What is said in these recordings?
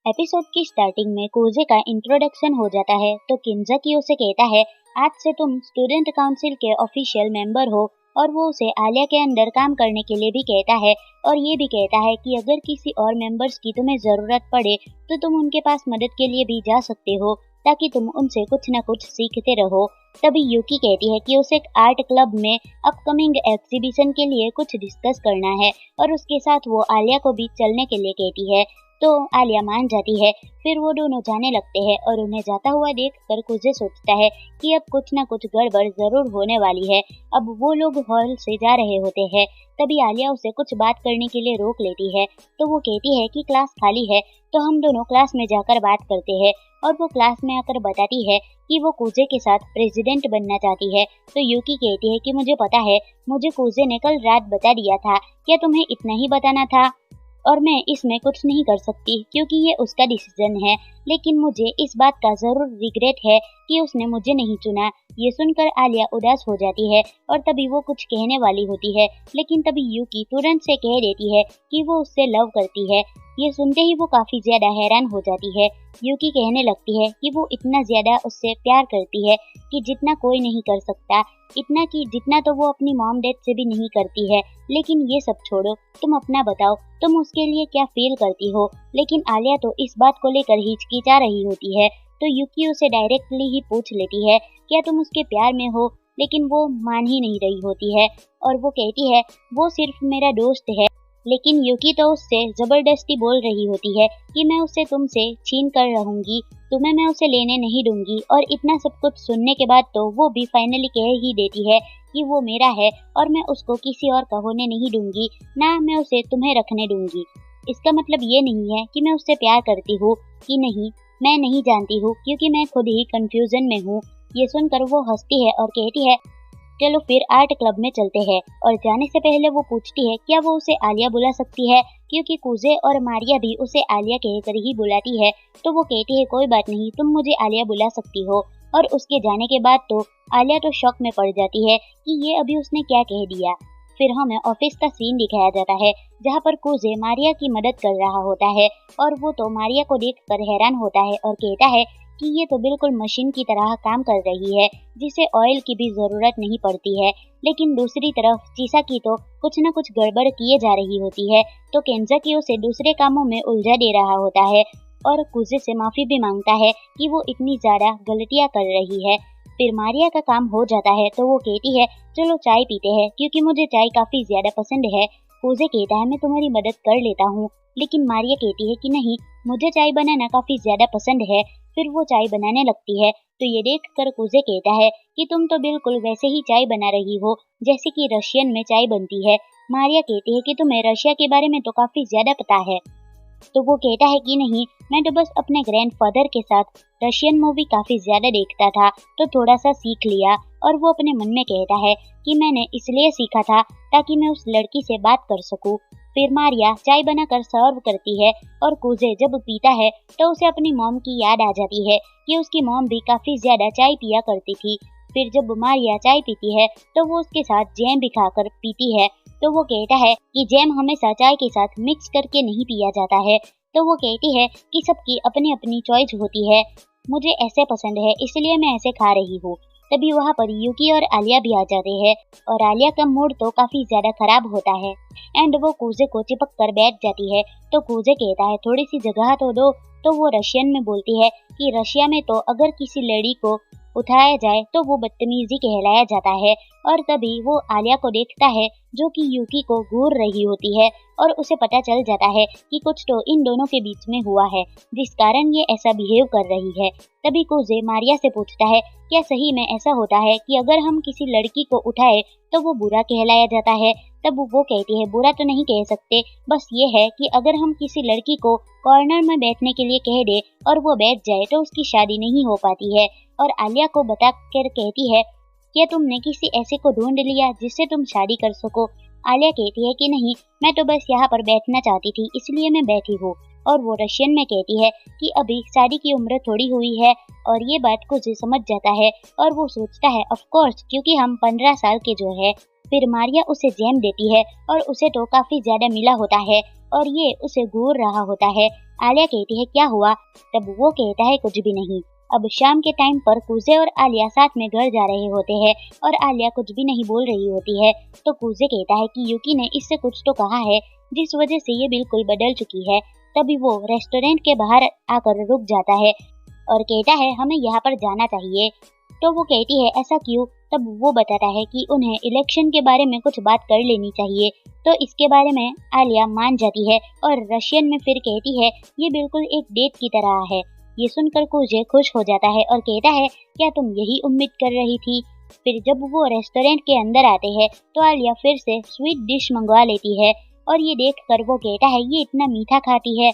Episode की starting में cosy का इंट्रोडक्शन हो जाता है तो किंजाकी उसे कहता है आज से तुम स्टूडेंट काउंसिल के ऑफिशियल मेंबर हो। और वो उसे आलिया के अंदर काम करने के लिए भी कहता है और ये भी कहता है कि अगर किसी और मेंबर्स की तुम्हें जरूरत पड़े तो तुम उनके पास मदद के लिए भी जा सकते हो ताकि तुम उनसे कुछ न कुछ सीखते रहो। तभी यूकी कहती है कि उसे आर्ट क्लब में अपकमिंग एग्जीबिशन के लिए कुछ डिस्कस करना है और उसके साथ वो आलिया को भी चलने के लिए कहती है। तो आलिया मान जाती है। फिर वो दोनों जाने लगते हैं और उन्हें जाता हुआ देखकर कुजे सोचता है कि अब कुछ न कुछ गड़बड़ जरूर होने वाली है। अब वो लोग हॉल से जा रहे होते हैं। तभी आलिया उसे कुछ बात करने के लिए रोक लेती है। तो वो कहती है कि क्लास खाली है तो हम दोनों क्लास में जाकर बात करते हैं। और वो क्लास में आकर बताती है कि वो कुजे के साथ प्रेसिडेंट बनना चाहती है। तो यूकी कहती है कि मुझे पता है, मुझे कुजे ने कल रात बता दिया था, क्या तुम्हें इतना ही बताना था? और मैं इसमें कुछ नहीं कर सकती क्योंकि ये उसका डिसीजन है, लेकिन मुझे इस बात का जरूर रिग्रेट है कि उसने मुझे नहीं चुना। ये सुनकर आलिया उदास हो जाती है और तभी वो कुछ कहने वाली होती है, लेकिन तभी यूकी तुरंत से कह देती है कि वो उससे लव करती है। ये सुनते ही वो काफी ज्यादा हैरान हो जाती है। यूकी कहने लगती है कि वो इतना ज्यादा उससे प्यार करती है कि जितना कोई नहीं कर सकता, इतना कि जितना तो वो अपनी मॉम डैड से भी नहीं करती है। लेकिन ये सब छोड़ो, तुम अपना बताओ, तुम उसके लिए क्या फील करती हो? लेकिन आलिया तो इस बात को लेकर हिचकिचा रही होती है। तो यूकी उसे डायरेक्टली ही पूछ लेती है क्या तुम उसके प्यार में हो? लेकिन वो मान ही नहीं रही होती है और वो कहती है वो सिर्फ मेरा दोस्त है। लेकिन यूकी तो उससे जबरदस्ती बोल रही होती है कि मैं उसे तुमसे छीन कर रहूंगी, तुम्हें मैं उसे लेने नहीं दूंगी। और इतना सब कुछ सुनने के बाद तो वो भी फाइनली कह ही देती है कि वो मेरा है और मैं उसको किसी और का होने नहीं दूंगी, ना मैं उसे तुम्हें रखने दूंगी। इसका मतलब ये नहीं है कि मैं उससे प्यार करती हूँ कि नहीं, मैं नहीं जानती हूँ क्योंकि मैं खुद ही कंफ्यूजन में हूँ। ये सुनकर वो हंसती है और कहती है चलो फिर आर्ट क्लब में चलते हैं। और जाने से पहले वो पूछती है क्या वो उसे आलिया बुला सकती है, क्योंकि कुजे और मारिया भी उसे आलिया कहकर ही बुलाती है। तो वो कहती है कोई बात नहीं, तुम मुझे आलिया बुला सकती हो। और उसके जाने के बाद तो आलिया तो शॉक में पड़ जाती है कि ये अभी उसने क्या कह दिया। फिर हमें ऑफिस का सीन दिखाया जाता है जहाँ पर कुजे मारिया की मदद कर रहा होता है और वो तो मारिया को देखकर हैरान होता है और कहता है कि ये तो बिल्कुल मशीन की तरह काम कर रही है जिसे ऑयल की भी जरूरत नहीं पड़ती है। लेकिन दूसरी तरफ चीसा की तो कुछ न कुछ गड़बड़ किए जा रही होती है। तो केंजाकी उसे दूसरे कामों में उलझा दे रहा होता है और कुजे से माफी भी मांगता है कि वो इतनी ज्यादा गलतियां कर रही है। फिर मारिया का काम हो जाता है तो वो कहती है चलो चाय पीते हैं क्योंकि मुझे चाय काफी ज्यादा पसंद है। कुजे कहता है मैं तुम्हारी मदद कर लेता हूँ, लेकिन मारिया कहती है कि नहीं, मुझे चाय बनाना काफी ज्यादा पसंद है। फिर वो चाय बनाने लगती है तो ये देखकर कुजे कहता है कि तुम तो बिल्कुल वैसे ही चाय बना रही हो जैसे कि रशियन में चाय बनती है। मारिया कहती है कि तुम्हें रशिया के बारे में तो काफी ज्यादा पता है। तो वो कहता है कि नहीं, मैं तो बस अपने ग्रैंडफादर के साथ रशियन मूवी काफी ज्यादा देखता था तो थोड़ा सा सीख लिया। और वो अपने मन में कहता है कि मैंने इसलिए सीखा था ताकि मैं उस लड़की से बात कर सकूं। फिर मारिया चाय बनाकर सर्व करती है और कुजे जब पीता है तो उसे अपनी मॉम की याद आ जाती है कि उसकी मॉम भी काफी ज्यादा चाय पिया करती थी। फिर जब मारिया चाय पीती है तो वो उसके साथ जैम भी खाकर पीती है। तो वो कहता है कि जैम हमेशा चाय के साथ मिक्स करके नहीं पिया जाता है। तो वो कहती है कि सबकी अपनी अपनी चॉइस होती है, मुझे ऐसे पसंद है इसलिए मैं ऐसे खा रही हूँ। तभी वहाँ पर यूकी और आलिया भी आ जाते हैं और आलिया का मूड तो काफी ज्यादा खराब होता है एंड वो कुजे को चिपक कर बैठ जाती है। तो कुजे कहता है थोड़ी सी जगह तो दो। तो वो रशियन में बोलती है कि रशिया में तो अगर किसी लड़की को उठाया जाए तो वो बदतमीजी कहलाया जाता है। और तभी वो आलिया को देखता है जो कि यूकी को घूर रही होती है और उसे पता चल जाता है कि कुछ तो इन दोनों के बीच में हुआ है जिस कारण ये ऐसा बिहेव कर रही है। तभी कुजे मारिया से पूछता है क्या सही में ऐसा होता है कि अगर हम किसी लड़की को उठाए तो वो बुरा कहलाया जाता है? तब वो कहती है बुरा तो नहीं कह सकते, बस ये है कि अगर हम किसी लड़की को कॉर्नर में बैठने के लिए कह दे और वो बैठ जाए तो उसकी शादी नहीं हो पाती है। और आलिया को बता कर कहती है क्या तुमने किसी ऐसे को ढूंढ लिया जिससे तुम शादी कर सको? आलिया कहती है कि नहीं, मैं तो बस यहाँ पर बैठना चाहती थी इसलिए मैं बैठी हूँ। और वो रशियन में कहती है कि अभी शादी की उम्र थोड़ी हुई है। और ये बात कुछ समझ जाता है और वो सोचता है ऑफ कोर्स क्योंकि हम 15 साल के जो है। फिर मारिया उसे जैम देती है और उसे तो काफी ज्यादा मिला होता है और ये उसे घूर रहा होता है। आलिया कहती है क्या हुआ? तब वो कहता है कुछ भी नहीं। अब शाम के टाइम पर कूजे और आलिया साथ में घर जा रहे होते हैं और आलिया कुछ भी नहीं बोल रही होती है। तो कूजे कहता है कि यूकी ने इससे कुछ तो कहा है जिस वजह से ये बिल्कुल बदल चुकी है। तभी वो रेस्टोरेंट के बाहर आकर रुक जाता है और कहता है हमें यहाँ पर जाना चाहिए। तो वो कहती है ऐसा क्यों? तब वो बताता है कि उन्हें इलेक्शन के बारे में कुछ बात कर लेनी चाहिए। तो इसके बारे में आलिया मान जाती है और रशियन में फिर कहती है ये बिल्कुल एक डेट की तरह है। ये सुनकर कूजे खुश हो जाता है और कहता है क्या तुम यही उम्मीद कर रही थी? फिर जब वो रेस्टोरेंट के अंदर आते हैं तो आलिया फिर से स्वीट डिश मंगवा लेती है और ये देखकर वो कहता है ये इतना मीठा खाती है।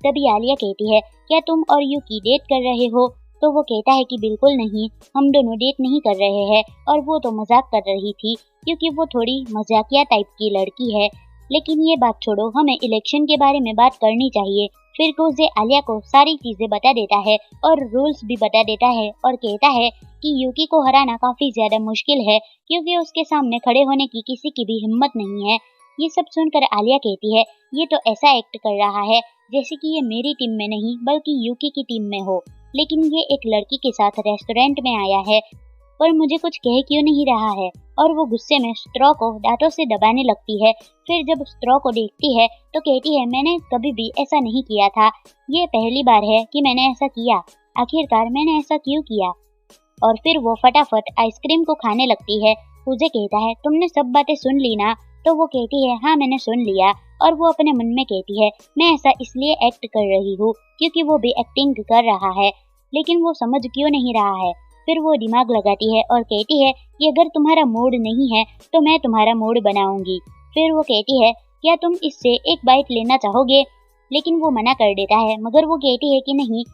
तभी आलिया कहती है क्या तुम और यूकी डेट कर रहे हो? तो वो कहता है कि बिल्कुल नहीं, हम दोनों डेट नहीं कर रहे हैं और वो तो मजाक कर रही थी क्योंकि वो थोड़ी मजाकिया टाइप की लड़की है। लेकिन ये बात छोड़ो, हमें इलेक्शन के बारे में बात करनी चाहिए। फिर कूजे आलिया को सारी चीजें बता देता है और रूल्स भी बता देता है और कहता है कि यूकी को हराना काफी ज्यादा मुश्किल है क्योंकि उसके सामने खड़े होने की किसी की भी हिम्मत नहीं है। ये सब सुनकर आलिया कहती है ये तो ऐसा एक्ट कर रहा है जैसे कि ये मेरी टीम में नहीं बल्कि यूकी की टीम में हो, लेकिन ये एक लड़की के साथ रेस्टोरेंट में आया है पर मुझे कुछ कह क्यों नहीं रहा है। और वो गुस्से में स्ट्रॉ को दांतों से दबाने लगती है। फिर जब स्ट्रॉ को देखती है तो कहती है मैंने कभी भी ऐसा नहीं किया था, ये पहली बार है कि मैंने ऐसा किया, आखिरकार मैंने ऐसा क्यों किया। और फिर वो फटाफट आइसक्रीम को खाने लगती है। कूजे कहता है तुमने सब बातें सुन ली ना? तो वो कहती है हाँ मैंने सुन लिया। और वो अपने मन में कहती है मैं ऐसा इसलिए एक्ट कर रही हूँ क्योंकि वो भी एक्टिंग कर रहा है, लेकिन वो समझ क्यों नहीं रहा है। फिर वो दिमाग लगाती है और कहती है कि अगर तुम्हारा मूड नहीं है तो मैं तुम्हारा मूड बनाऊंगी। फिर वो कहती है क्या तुम इससे एक बाइट लेना चाहोगे? लेकिन वो मना कर देता है, मगर वो कहती है कि नहीं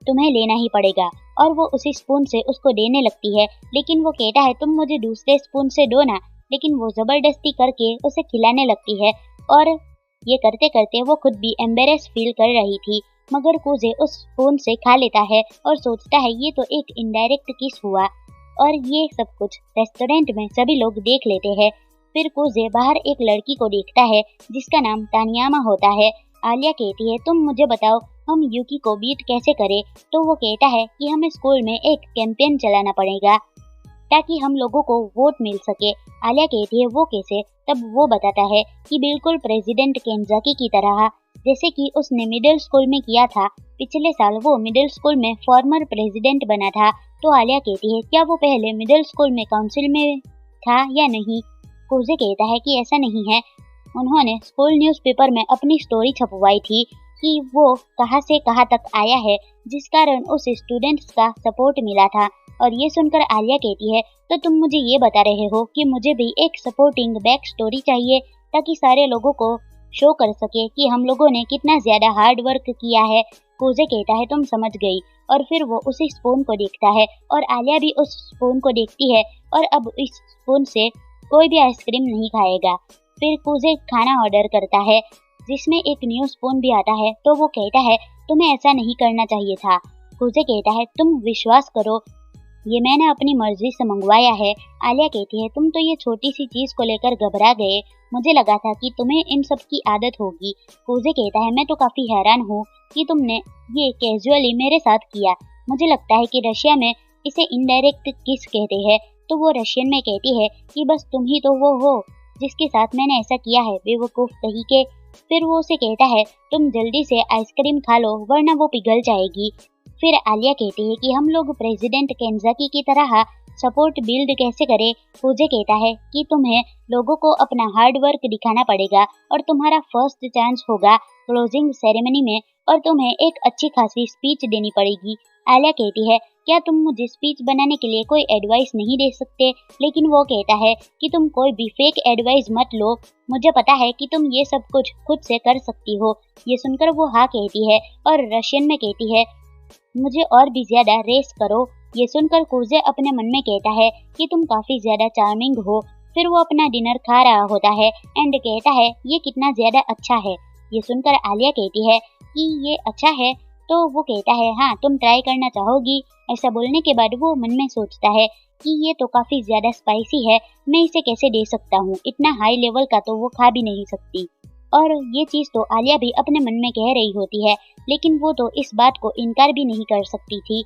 तुम्हें लेना ही पड़ेगा। और वो उसी स्पून से उसको देने लगती है, लेकिन वो कहता है तुम मुझे दूसरे स्पून से दो ना। लेकिन वो जबरदस्ती करके उसे खिलाने लगती है और ये करते करते वो खुद भी एम्बेरेस फील कर रही थी। मगर कूजे उस स्पून से खा लेता है और सोचता है ये तो एक इनडायरेक्ट किस हुआ। और ये सब कुछ रेस्टोरेंट में सभी लोग देख लेते हैं। फिर कूजे बाहर एक लड़की को देखता है जिसका नाम तानियामा होता है। आलिया कहती है तुम मुझे बताओ हम यूकी को बीट कैसे करें? तो वो कहता है कि हमें स्कूल में एक कैंपेन चलाना पड़ेगा ताकि हम लोगों को वोट मिल सके। आलिया कहती है वो कैसे? तब वो बताता है कि बिल्कुल प्रेसिडेंट केंजाकी की तरह, जैसे कि उसने मिडिल स्कूल में किया था। पिछले साल वो मिडिल स्कूल में फॉर्मर प्रेसिडेंट बना था। तो आलिया कहती है क्या वो पहले मिडिल स्कूल में काउंसिल में था या नहीं? कूजे कहता है कि ऐसा नहीं है, उन्होंने स्कूल न्यूज़पेपर में अपनी स्टोरी छपवाई थी कि वो कहां से कहां तक आया है, जिस कारण उसे स्टूडेंट्स का सपोर्ट मिला था। और ये सुनकर आलिया कहती है तो तुम मुझे ये बता रहे हो कि मुझे भी एक सपोर्टिंग बैक स्टोरी चाहिए ताकि सारे लोगों को शो कर सके कि हम लोगों ने कितना ज्यादा हार्ड वर्क किया है। कूजे कहता है तुम समझ गई। और फिर वो उसी स्पून को देखता है और आलिया भी उस स्पून को देखती है और अब इस स्पून से कोई भी आइसक्रीम नहीं खाएगा। फिर कूजे खाना ऑर्डर करता है जिसमें एक न्यू स्पून भी आता है। तो वो कहता है तुम्हें ऐसा नहीं करना चाहिए था। कूजे कहता है तुम विश्वास करो, ये मैंने अपनी मर्जी से मंगवाया है। आलिया कहती है तुम तो ये छोटी सी चीज को लेकर घबरा गए, मुझे लगा था कि तुम्हें इन सब की आदत होगी। कूजे कहता है मैं तो काफी हैरान हूँ कि तुमने ये कैजुअली मेरे साथ किया। मुझे लगता है कि रशिया में इसे इनडायरेक्ट किस कहते हैं। तो वो रशियन में कहती है कि बस तुम ही तो वो हो जिसके साथ मैंने ऐसा किया है, बेवकूफ कहीं के। फिर वो उसे कहता है तुम जल्दी से आइसक्रीम खा लो वरना वो पिघल जाएगी। फिर आलिया कहती है कि हम लोग प्रेसिडेंट केंजाकी की तरह सपोर्ट बिल्ड कैसे करें। कूजे कहता है कि तुम्हें लोगों को अपना हार्ड वर्क दिखाना पड़ेगा और तुम्हारा फर्स्ट चांस होगा क्लोजिंग सेरेमनी में और तुम्हें एक अच्छी खासी स्पीच देनी पड़ेगी। आलिया कहती है क्या तुम मुझे स्पीच बनाने के लिए कोई एडवाइस नहीं दे सकते? लेकिन वो कहता है कि तुम कोई भी फेक एडवाइस मत लो, मुझे पता है कि तुम ये सब कुछ खुद से कर सकती हो। ये सुनकर वो हाँ कहती है और रशियन में कहती है मुझे और भी ज्यादा रेस करो। ये सुनकर कूजे अपने मन में कहता है कि तुम काफी ज्यादा चार्मिंग हो। फिर वो अपना डिनर खा रहा होता है एंड कहता है ये कितना ज्यादा अच्छा है। ये सुनकर आलिया कहती है कि ये अच्छा है तो वो कहता है हाँ तुम ट्राई करना चाहोगी। ऐसा बोलने के बाद वो मन में सोचता है कि ये तो काफी ज्यादा स्पाइसी है, मैं इसे कैसे दे सकता हूँ, इतना हाई लेवल का तो वो खा भी नहीं सकती। और ये चीज तो आलिया भी अपने मन में कह रही होती है, लेकिन वो तो इस बात को इनकार भी नहीं कर सकती थी।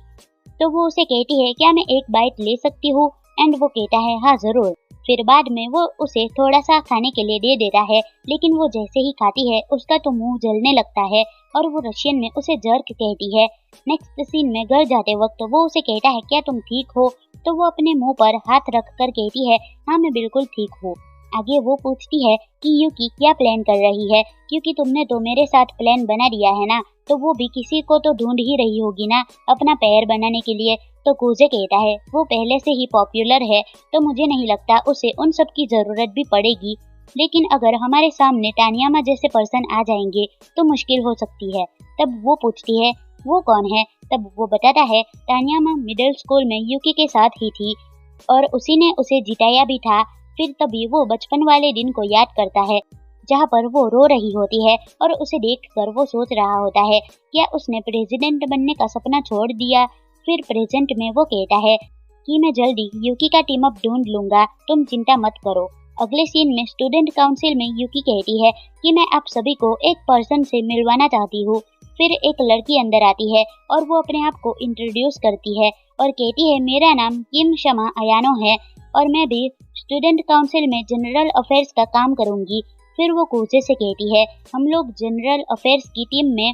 तो वो उसे कहती है क्या मैं एक बाइट ले सकती हूँ, एंड वो कहता है हाँ जरूर। फिर बाद में वो उसे थोड़ा सा खाने के लिए दे देता है, लेकिन वो जैसे ही खाती है उसका तो मुंह जलने लगता है और वो रशियन में उसे जर्क कहती है। नेक्स्ट सीन में घर जाते वक्त वो उसे कहता है क्या तुम ठीक हो, तो वो अपने मुंह पर हाथ रख कर कहती है हाँ मैं बिल्कुल ठीक हूँ। आगे वो पूछती है कि यूकी क्या प्लान कर रही है, क्योंकि तुमने तो मेरे साथ प्लान बना दिया है ना, तो वो भी किसी को तो ढूंढ ही रही होगी ना अपना पैर बनाने के लिए। तो कुजे कहता है वो पहले से ही पॉपुलर है, तो मुझे नहीं लगता उसे उन सब की जरूरत भी पड़ेगी, लेकिन अगर हमारे सामने टानियामा जैसे पर्सन आ जाएंगे तो मुश्किल हो सकती है। तब वो पूछती है वो कौन है, तब वो बताता है टानियामा मिडिल स्कूल में यूकी के साथ ही थी और उसी ने उसे जिताया भी था। फिर तभी वो बचपन वाले दिन को याद करता है जहाँ पर वो रो रही होती है और उसे देखकर वो सोच रहा होता है क्या उसने प्रेसिडेंट बनने का सपना छोड़ दिया। फिर प्रेजेंट में वो कहता है कि मैं जल्दी यूकी का टीम अप ढूंढ लूंगा, तुम चिंता मत करो। अगले सीन में स्टूडेंट काउंसिल में यूकी कहती है कि मैं आप सभी को एक पर्सन से मिलवाना चाहती हूँ। फिर एक लड़की अंदर आती है और वो अपने आप को इंट्रोड्यूस करती है और कहती है मेरा नाम किम शमा अयानो है और मैं भी स्टूडेंट काउंसिल में जनरल अफेयर्स का काम करूंगी। फिर वो कुजे से कहती है हम लोग जनरल अफेयर्स की टीम में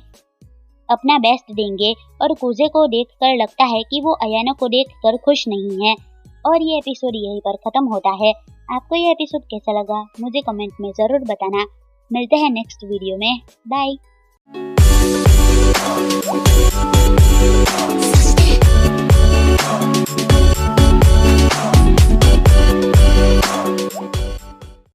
अपना बेस्ट देंगे और कुजे को देखकर लगता है कि वो अयानो को देखकर खुश नहीं है। और ये एपिसोड यहीं पर खत्म होता है। आपको ये एपिसोड कैसा लगा मुझे कमेंट में जरूर बताना। मिलते हैं नेक्स्ट वीडियो में, बाय।